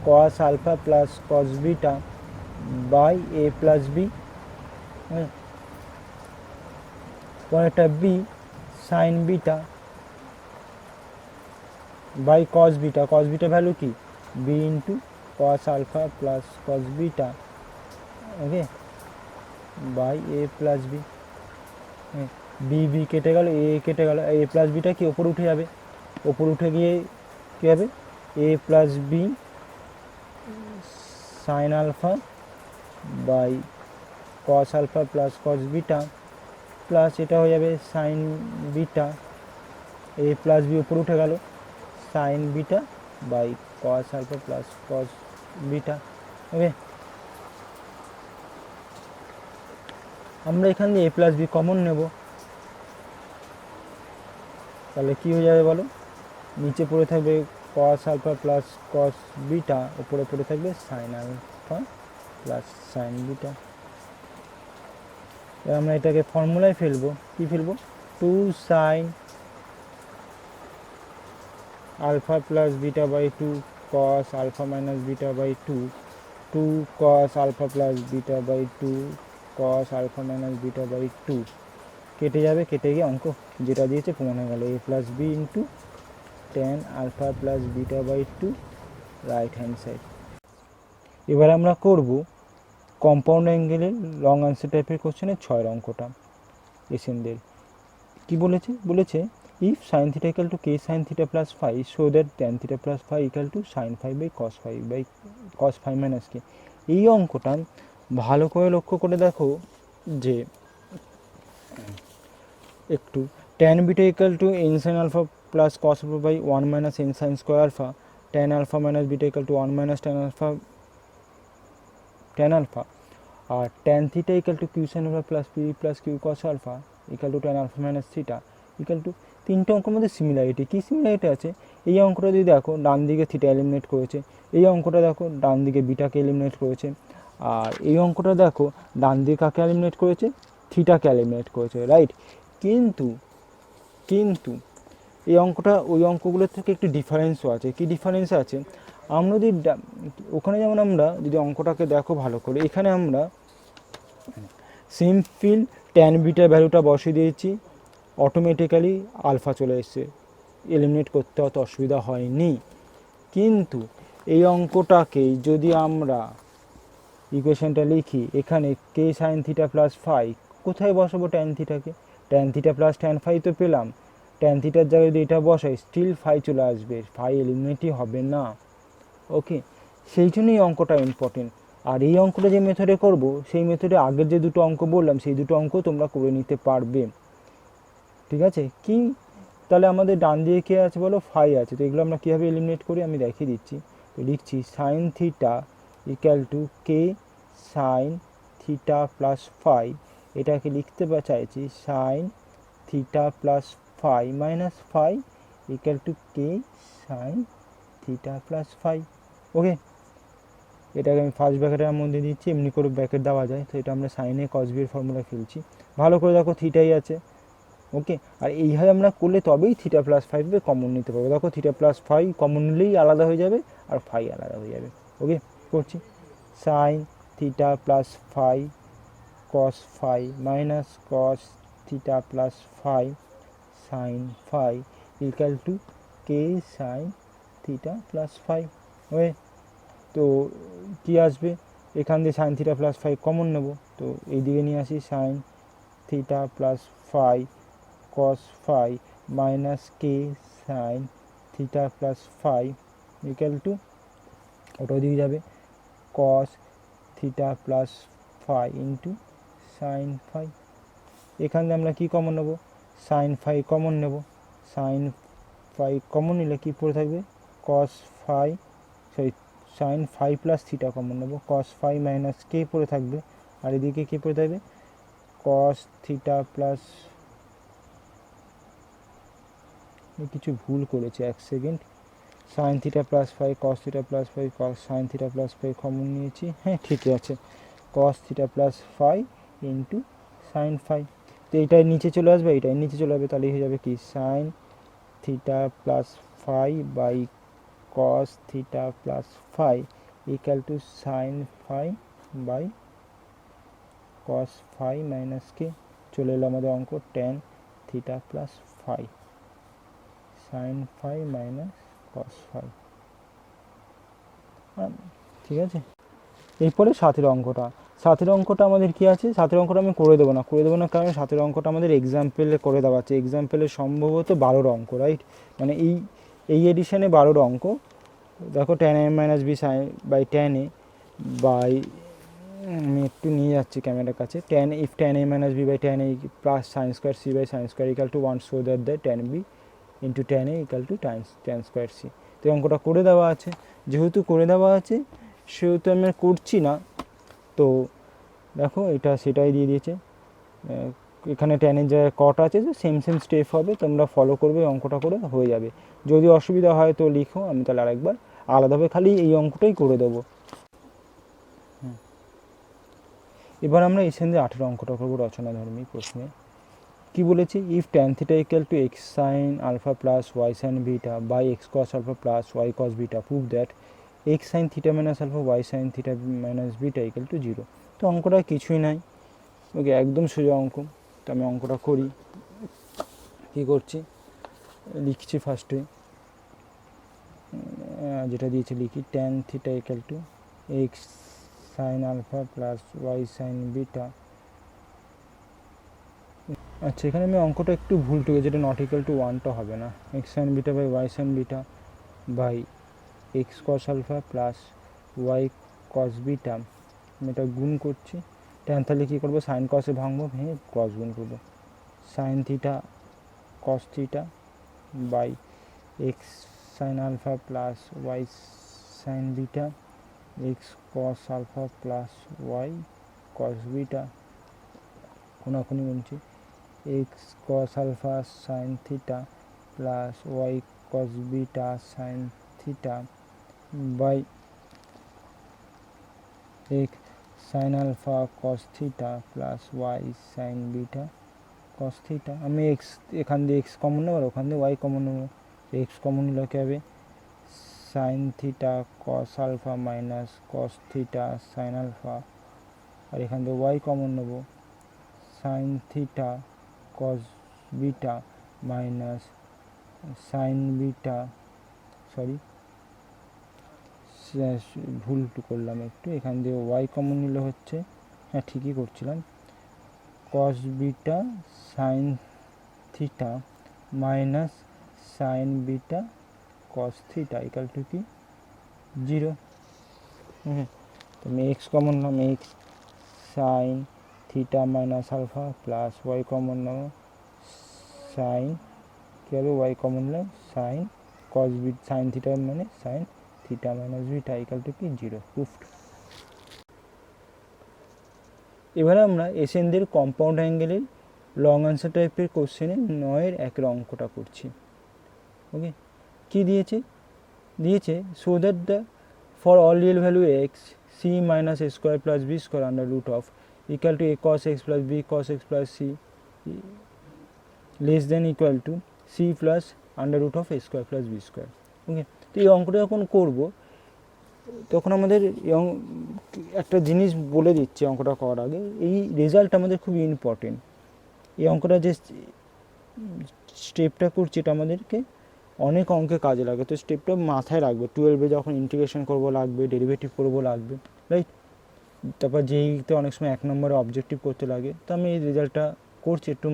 cos alpha plus cos beta by a plus b. পরেরটা b sine beta by cos beta value কি b into cos alpha plus cos beta, okay, by a plus b. B কেটে গেল, এ কেটে গেল, a plus beta কি ওপরে উঠে যাবে, ওপরে উঠে গিয়ে কী হবে a plus b sine alpha by cos alpha plus cos beta plus এটা হয়ে যাবে sine beta, a plus b উপরে উঠে গেল sine beta by cos alpha plus cos beta. Okay, আমরা এখান দিয়ে এ প্লাস বি কমন নেব, তাহলে কী হয়ে যাবে বলো, নিচে পড়ে থাকবে cos alpha plus cos beta, উপরে পড়ে থাকবে sine alpha plus sine beta. এবার আমরা এটাকে ফর্মুলায় ফেলবো, কী ফেলবো, 2 sine alpha plus beta by 2 cos alpha minus beta by 2 cos alpha plus beta by 2 cos alpha minus beta by 2 কেটে যাবে, কেটে গিয়ে অঙ্ক যেটা দিয়েছে প্রমাণ হয়ে গেল, a plus b into tan alpha plus beta by 2 right hand side. এবার আমরা করব কম্পাউন্ড অ্যাঙ্গেলের লং আনসার টাইপের কোশ্চেনের 6 অঙ্কটা এসেনদের। কি বলেছে if sine theta equal to k sine theta plus phi so that tan theta plus phi equal to sine phi by cos phi minus k. এই অঙ্কটা ভালো করে লক্ষ্য করে দেখো যে একটু tan beta equal to n sine alpha plus cos alpha by 1 minus n sine square alpha, tan alpha minus beta equal to 1 minus tan alpha, আর tan theta equal two q sine alpha plus p plus q cos alpha equal to tan alpha minus theta equal to. তিনটে অঙ্কের মধ্যে similarity, কী similarity আছে, এই অঙ্কটা যদি দেখো ডান দিকে থিটা এলিমিনেট করেছে, এই অঙ্কটা দেখো ডান দিকে বিটাকে এলিমিনেট করেছে, আর এই অঙ্কটা দেখো ডান দিকে কাকে এলিমিনেট করেছে, থিটাকে এলিমিনেট করেছে, রাইট। কিন্তু এই অঙ্কটা ওই অঙ্কগুলোর থেকে একটু ডিফারেন্সও আছে। কি ডিফারেন্স আছে, আমরা যদি ওখানে যেমন আমরা যদি অঙ্কটাকে দেখো ভালো করে, এখানে আমরা সিম্পল ট্যান বিটার ভ্যালুটা বসিয়ে দিয়েছি, অটোমেটিক্যালি আলফা চলে এসছে, এলিমিনেট করতে অত অসুবিধা হয়নি। কিন্তু এই অঙ্কটাকে যদি আমরা ইকুয়েশনটা লিখি, এখানে k sine theta plus phi, কোথায় বসাবো ট্যান থিটাকে, tan theta plus tan phi তো পেলাম, ট্যান থিটার জায়গায় যদি এটা বসাই স্টিল ফাই চলে আসবে, ফাই এলিমিনেটই হবে না। ওকে, সেই জন্যই অঙ্কটা ইম্পর্টেন্ট। আর এই অঙ্কটা যে মেথডে করব, সেই মেথডে আগের যে দুটো অঙ্ক বললাম সেই দুটো অঙ্ক তোমরা করে নিতে পারবে, ঠিক আছে। কি তাহলে আমাদের ডান দিকে কে আছে বলো, ফাই আছে, তো এগুলো আমরা কীভাবে এলিমিনেট করি আমি দেখিয়ে দিচ্ছি। তো লিখছি sine theta equal to k sine theta plus phi, এটাকে লিখতে চাইছি sine theta plus phi minus phi equal to k sine theta plus phi. Okay, এটাকে আমি ফার্স্ট ব্র্যাকেটের মধ্যে দিচ্ছি, এমনি করে ব্র্যাকেট দেওয়া যায়, তো এটা আমরা সাইনে কস বি এর ফর্মুলা ফেলছি, ভালো করে দেখো থিটাই আছে। ওকে, আর এইভাবে আমরা করলে তবেই থিটা প্লাস ফাইভে কমন নিতে পারবো। দেখো থিটা প্লাস ফাইভ কমন নিলেই আলাদা হয়ে যাবে আর ফাই আলাদা হয়ে যাবে। ওকে, করছি sine theta plus phi cos phi minus cos theta plus phi sine phi equal to k sine theta plus phi. Okay, তো কী আসবে, এখান দিয়ে sine theta plus phi common নেব, তো এই দিকে নিয়ে আসি sine theta plus phi cos phi minus k sine theta plus phi equal to ওটা দিকে যাবে cos theta plus phi into sine phi. এখান দিয়ে আমরা কী কমন নেব, সাইন ফাই কমন নেব, সাইন ফাই কমন নিলে কী পড়ে থাকবে, cos phi sorry sine phi plus theta common নেব, কস ফাই মাইনাস কে পড়ে থাকবে, আর এদিকে কে পড়ে থাকবে, কস থিটা প্লাস কিছু ভুল করেছি, 1 second. Sign theta plus five কস থিটা প্লাস ফাইভ কস sign theta plus five common নিয়েছি, হ্যাঁ ঠিকই আছে। কস theta plus five into sign five, তো এইটাই নিচে চলে আসবে, এইটাই নিচে চলে আসবে, তাহলে হয়ে যাবে কি sine theta plus phi by cos theta plus phi equal to sine phi by cos phi minus k চলে এলো আমাদের অঙ্ক tan theta plus phi sine phi minus cos phi. ঠিক আছে, এরপরে সাতের অঙ্কটা আমাদের কি আছে, সাতের অঙ্কটা আমি করে দেবো না কারণ সাতের অঙ্কটা আমাদের এক্সাম্পলে করে দেওয়া আছে, এক্সাম্পলে সম্ভবত 12 অঙ্ক, রাইট, মানে এই এডিশনে 12 অঙ্ক। দেখো tan a minus b sine by tan a by, আমি একটু নিয়ে যাচ্ছি ক্যামেরার কাছে, tan a minus b by tan a plus sine square c by sine square equal to 1 so that the tan b into tan a equal to tan square c. তো অঙ্কটা করে দেওয়া আছে, যেহেতু করে দেওয়া আছে সেহেতু আমি আর করছি না। তো দেখো এটা সেটাই দিয়ে দিয়েছে, এখানে ট্যানের জায়গায় কট আছে, যে সেম স্টেপ হবে, তোমরা ফলো করবে, অঙ্কটা করে হয়ে যাবে। যদি অসুবিধা হয় তো লিখো, আমি তাহলে আরেকবার আলাদাভাবে খালি এই অঙ্কটাই করে দেবো। এবার আমরা এই সেন্সে 18 অঙ্কটা করবো রচনাধর্মী প্রশ্নে। কি বলেছি, if tan theta equal to x sine alpha plus y sine beta by x cos alpha plus y cos beta prove that x sine theta minus alpha y sine theta minus beta equal to 0। তো অঙ্কটা কিছুই নাই, ওকে একদম সোজা অঙ্ক। তো আমি অঙ্কটা করি, কী করছি লিখছি ফার্স্টে, যেটা দিয়েছে লিখি, tan theta equal to x sine alpha plus y sine beta. আচ্ছা, এখানে আমি অঙ্কটা একটু ভুল টুকে, যেটা নট ইকুয়াল টু 1টা হবে না, x sine beta by y sine beta by x cos alpha plus y cos beta, আমি এটা গুণ করছি। ট্যান তাহলে কী করবো, সাইন কসে ভাঙবো, ভেঙে কস গুণ করবো, sine theta cos theta by x sine alpha plus y sine beta x cos alpha plus y cos beta, কোনাকুনি গুনছি, x cos alpha sine theta plus y cos beta sine theta by x sine alpha cos theta plus y sine beta cos theta. আমি x এখান দিয়ে x common নেব আর ওখান দিয়ে y common নেব, এক্স কমন নিলে কী হবে, sine theta cos alpha minus cos theta sine alpha, আর এখান দিয়ে ওয়াই কমন নেব, sine theta cos beta minus sine beta, sorry ভুল করলাম একটু, এখান দিয়ে ওয়াই কমন নিলে হচ্ছে, হ্যাঁ ঠিকই করছিলাম, cos beta sine theta minus sine beta cos theta equal to কি 0। তো আমি এক্স কমন নিলাম, x sine theta minus alpha plus y common নেব, সাইন কী হবে, ওয়াই কমন নিলাম, sine cos b sine theta মানে sine theta minus beta equal to কি 0, প্রুফড। এবারে আমরা এসএনদের কম্পাউন্ড অ্যাঙ্গেলের লং আনসার টাইপের কোশ্চেনে 9-এর 1-এর অঙ্কটা করছি। ওকে, কী দিয়েছে so that the for all real value x c minus a square plus b square under root of equal to a cos x plus b cos x plus c less than equal to c plus under root of a square plus b square. Okay, তো এই অঙ্কটা যখন করবো তখন আমাদের একটা জিনিস বলে দিচ্ছে অঙ্কটা করার আগে, এই রেজাল্ট আমাদের খুব ইম্পর্টেন্ট। এই অঙ্কটা যে স্টেপটা করছি এটা আমাদেরকে অনেক অঙ্কে কাজে লাগে, তো স্টেপটা মাথায় রাখবে, 12-এ যখন ইন্টিগ্রেশন করবো লাগবে, ডেরিভেটিভ করবো লাগবে, রাইট। তারপর যেইতে অনেক সময় 1 নম্বরে অবজেক্টিভ করতে লাগে, তো আমি এই রেজাল্টটা করছি, একটু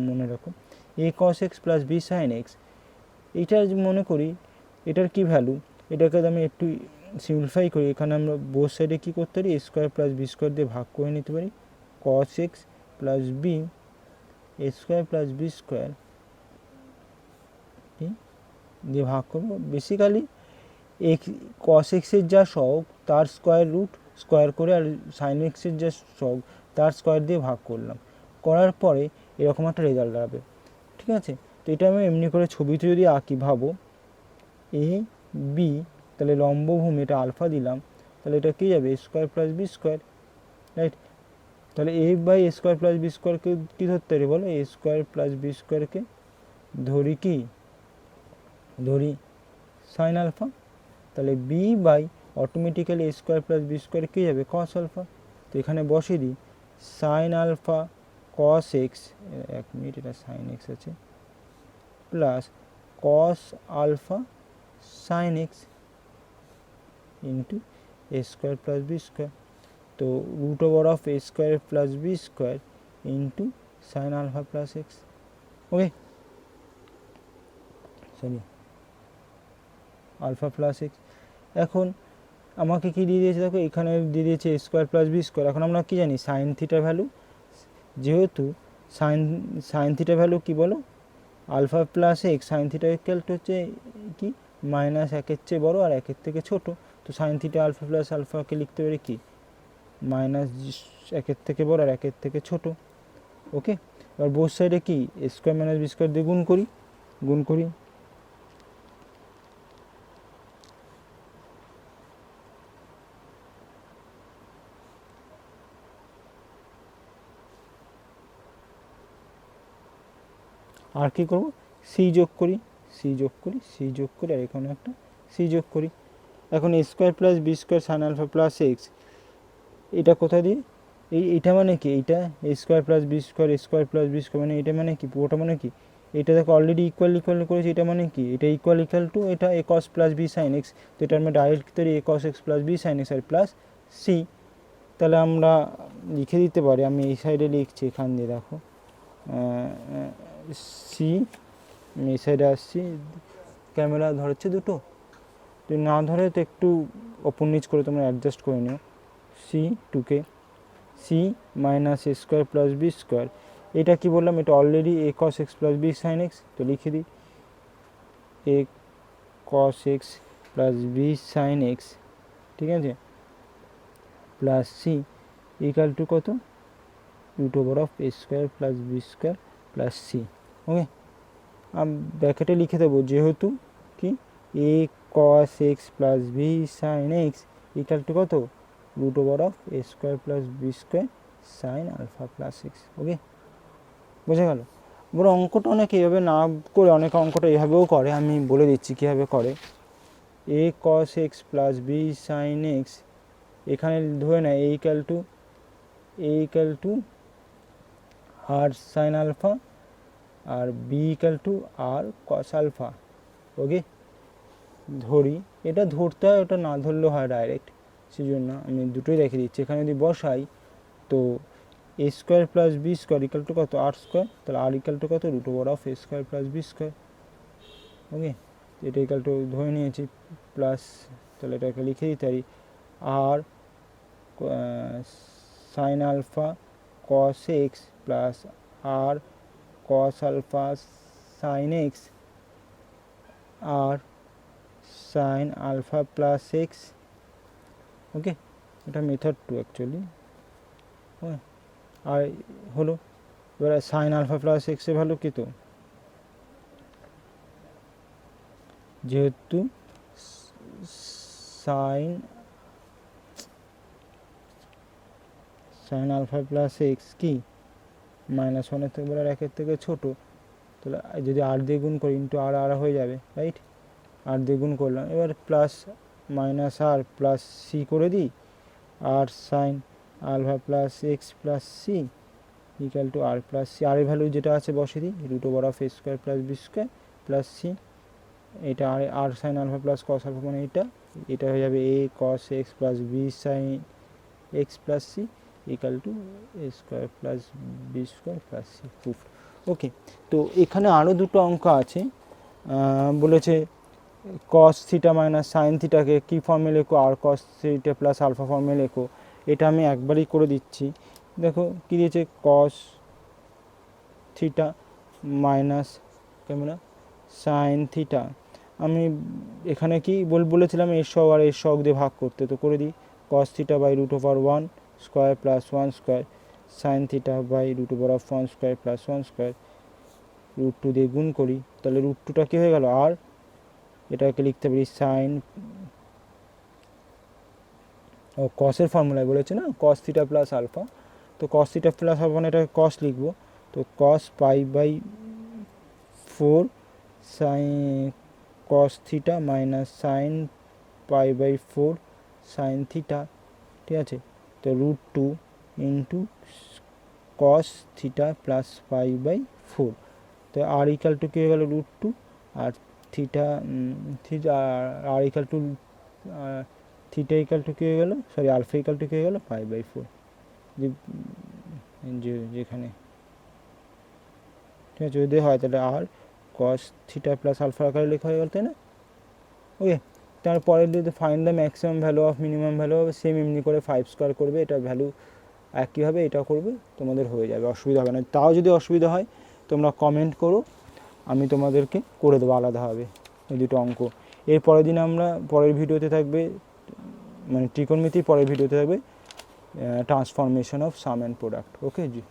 মনে রাখো। A cos x plus b sine x, এইটা মনে করি এটার কি ভ্যালু, এটাকে আমি একটু সিম্পলিফাই করি, এখানে আমরা বোথ সাইডে কী করতে পারি, এ স্কোয়ার প্লাস বি স্কোয়ার দিয়ে ভাগ করে নিতে পারি, কস x plus B A square plus b square দিয়ে ভাগ করবো। বেসিক্যালি এক্স কস এক্সের যা সহগ তার স্কোয়ার রুট স্কোয়ার করে, আর সাইন এক্সের যা সহগ তার স্কোয়ার দিয়ে ভাগ করলাম, করার পরে এরকম একটা রেজাল্ট দাঁড়াবে। ঠিক আছে, তো এটা আমি এমনি করে ছবিতে যদি আঁকি, ভাবো এ বি, তাহলে লম্বভূমি এটা আলফা দিলাম, তাহলে এটা কী যাবে, a square plus b square, right. তাহলে a by a square plus b স্কোয়ারকে কী ধরতে পারি বলো, এ স্কোয়ার প্লাস বি স্কোয়ারকে ধরি কি, ধরি সাইন আলফা, তাহলে b by automatically a square plus b square কী যাবে, কস আলফা। তো এখানে বসিয়ে দিই sine alpha cos x, 1 minute, এটা সাইন এক্স আছে, plus cos alpha sine x into a square plus b square. তো root over of a square plus b square into sine alpha plus x, okay, sorry alpha plus x. এখন আমাকে কী দিয়ে দিয়েছে দেখো, এখানে দিয়ে দিয়েছে এ স্কোয়ার প্লাস বি স্কোয়ার। এখন আমরা কী জানি, সাইন থিটার ভ্যালু, যেহেতু সাইন থিটার ভ্যালু কী বলো, alpha plus x, sine theta equal to হচ্ছে কি, মাইনাস 1-এর চেয়ে বড়ো আর 1-এর থেকে ছোটো। তো সাইন থিটা আলফা প্লাস আলফাকে লিখতে পারি কি, মাইনাস 1-এর থেকে বড়ো আর 1-এর থেকে ছোটো, ওকে। এবার বোথ সাইডে কি, এ স্কোয়ার মাইনাস বি স্কোয়ার দিয়ে গুণ করি, আর কি করব, সি যোগ করি, আর এখানে একটা সি যোগ করি। এখন এ square plus b square sine alpha plus x, এটা কোথায় দিয়ে, এইটা মানে কি, এইটা এ স্কোয়ার প্লাস বি স্কোয়ার মানে এটা মানে কি, পুরোটা মানে কি, এটা দেখো অলরেডি ইকুয়াল করেছি, এটা মানে কি, এটা ইকুয়াল টু এটা a cos plus b sine x. তো এটা আমরা ডাইরেক্ট তৈরি a cos x plus b sine x আর প্লাস সি। তাহলে আমরা লিখে দিতে পারি, আমি এই সাইডে লিখছি, এখান দিয়ে দেখো সি, আমি এই সাইডে আসছি, ক্যামেরা ধরেছে দুটো, যদি না ধরে তো একটু ওপর নিচ করে তোমরা অ্যাডজাস্ট করে নিও। সি টুকে c minus a square plus b square, এটা কি বললাম, এটা already a cos x plus b sine x. তো লিখে দিই a cos x plus b sine x, ঠিক আছে, প্লাস সি ইকাল টু কত, root over of a square plus b square plus c, okay. ব্র্যাকেটে লিখে দেবো, যেহেতু কি a cos x plus b sine x equal to কত, root over of a square plus b square sine alpha plus x, okay, বোঝা গেল। বড় অঙ্কটা অনেকে এভাবে না করে অনেক অঙ্কটা এভাবেও করে, আমি বলে দিচ্ছি কীভাবে করে। A cos x plus b sine x, এখানে ধরে নেয় a equal to r sine alpha আর b equal to r cos alpha, okay, ধরি, এটা ধরতে হয়, ওটা না ধরলেও হয় ডাইরেক্ট, সেই জন্য আমি দুটোই রেখে দিচ্ছি। এখানে যদি বসাই তো a square plus b square equal to কত, আর স্কোয়ার, তাহলে আর ইকাল টু কত, root over of a square plus b square, okay. এটা ইকাল টু ধরে নিয়েছি, প্লাস, তাহলে এটাকে লিখে দিতে পারি r sine alpha cos x plus r cos alpha sine x r sine alpha plus x, okay. এটা মেথড 2 অ্যাকচুয়ালি, আর হলো এবার সাইন আলফা প্লাস এক্সের ভ্যালু কী, তো যেহেতু সাইন আলফা প্লাস এক্স কি -1-এর থেকে বড় আর 1-এর থেকে ছোটো, তাহলে যদি আর দিয়ে গুণ করি ইন্টু আর আর হয়ে যাবে, রাইট, আর দিয়ে গুণ করলাম, এবার প্লাস মাইনাস আর প্লাস সি করে দিই, r sine alpha plus x plus c equal to r plus c, r এর ভ্যালু যেটা আছে বসে দিই, root over of a square plus b square plus c, এটা r sine alpha plus cos alpha মানে এটা হয়ে যাবে a cos x plus b sine x plus c equal to a square plus b square plus c, proof, ওকে। তো এখানে আরও দুটো অঙ্ক আছে, বলেছে কস থিটা মাইনাস সাইন থিটাকে কী ফর্মে লেখো, আর কস থিটা প্লাস আলফা ফর্মে লেখো, এটা আমি একবারই করে দিচ্ছি। দেখো কী দিয়েছে, কস theta minus camera sine theta, আমি এখানে কি বলেছিলাম এর সহগ আর এর সহগ দিয়ে ভাগ করতে, তো করে দিই cos theta by root over 1 square plus 1 square sine theta by root over of 1 square plus 1 square √2 দিয়ে গুণ করি, তাহলে √2টা কী হয়ে গেল আর, এটাকে লিখতে পারি সাইন, ও কসের ফর্মুলায় বলেছে না কস থিটা প্লাস আলফা, তো কস থিটা প্লাস আলফা মানে এটাকে কস লিখবো, তো cos π/4 sine cos theta minus sine π/4 sine theta, ঠিক আছে। তো √2 ইন্টু কস থিটা প্লাস π/4, তো আর ইকাল টু কী হয়ে গেল √2, আর থিটা আর equal to theta equal to কী হয়ে গেলো, সরি আলফা ইকাল টু কী হয়ে গেলো π/4, যেখানে, ঠিক আছে। যদি হয় তাহলে r cos theta plus alpha আকারে লেখা হয়ে গেল, তাই না? ওকে, তারপরে যদি find the maximum value of minimum value হবে, সেম এমনি করে 5 স্কোয়ার করবে, এটা ভ্যালু একইভাবে এটা করবে, তোমাদের হয়ে যাবে, অসুবিধা হবে না। তাও যদি অসুবিধা হয় তোমরা কমেন্ট করো, আমি তোমাদেরকে করে দেবো আলাদাভাবে এই দুটো অঙ্ক। এর পরের দিন আমরা পরের ভিডিওতে থাকবে, মানে ত্রিকোণমিতির পরের ভিডিওতে থাকবে transformation of some and product. Okay G.